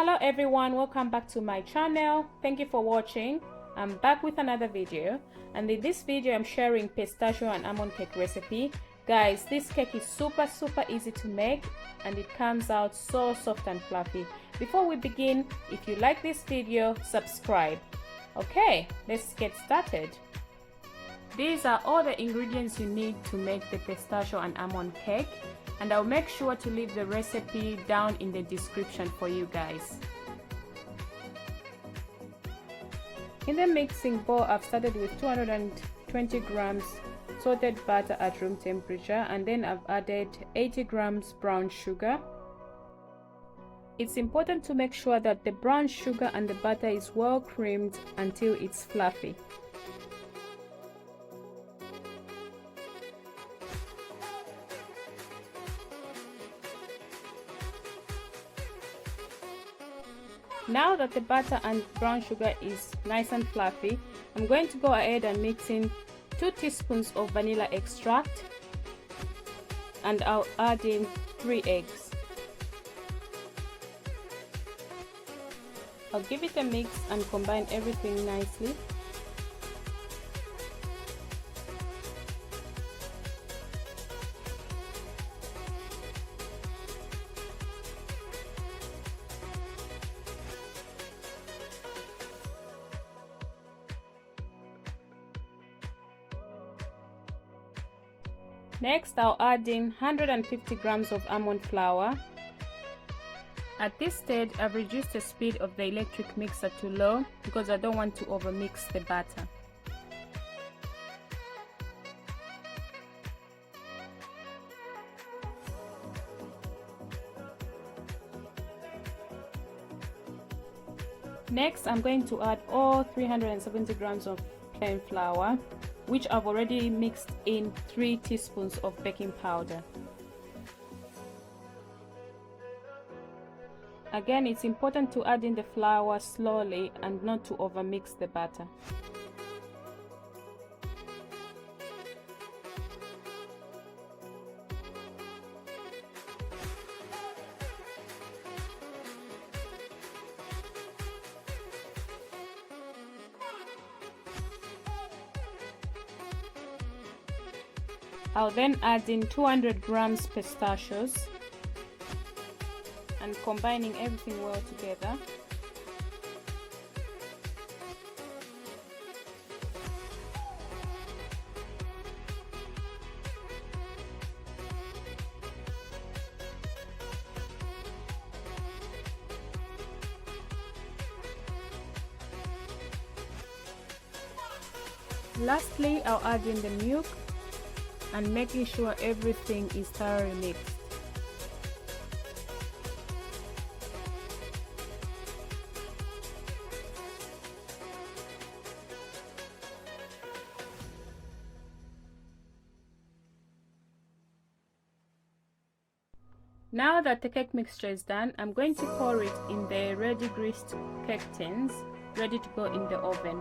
Hello everyone, welcome back to my channel. Thank you for watching. I'm back with another video, and in this video I'm sharing pistachio and almond cake recipe. Guys, this cake is super easy to make and it comes out so soft and fluffy. Before we begin, if you like this video, subscribe. Okay, let's get started. These are all the ingredients you need to make the pistachio and almond cake, and I'll make sure to leave the recipe down in the description for you guys. In the mixing bowl, I've started with 220 grams salted butter at room temperature, and then I've added 80 grams brown sugar. It's important to make sure that the brown sugar and the butter is well creamed until it's fluffy. Now that the butter and brown sugar is nice and fluffy, I'm going to go ahead and mix in 2 teaspoons of vanilla extract, and I'll add in 3 eggs. I'll give it a mix and combine everything nicely. Next, I'll add in 150 grams of almond flour. At this stage, I've reduced the speed of the electric mixer to low because I don't want to overmix the batter. Next, I'm going to add all 370 grams of plain flour, which I've already mixed in 3 teaspoons of baking powder. Again, it's important to add in the flour slowly and not to overmix the batter. I'll then add in 200 grams pistachios and combining everything well together. Lastly, I'll add in the milk and making sure everything is thoroughly mixed. Now that the cake mixture is done, I'm going to pour it in the ready greased cake tins, ready to go in the oven.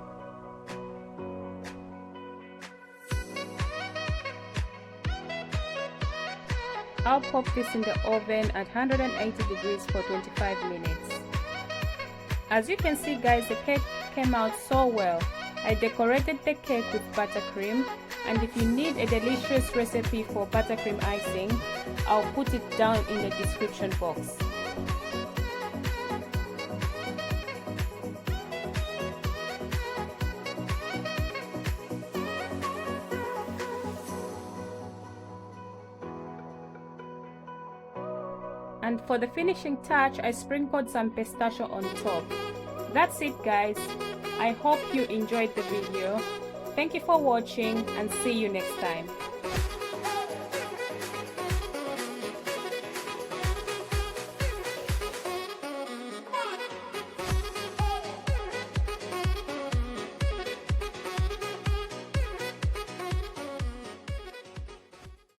I'll pop this in the oven at 180 degrees for 25 minutes. As you can see guys, the cake came out so well. I decorated the cake with buttercream, and if you need a delicious recipe for buttercream icing, I'll put it down in the description box. And for the finishing touch, I sprinkled some pistachio on top. That's it guys. I hope you enjoyed the video. Thank you for watching and see you next time.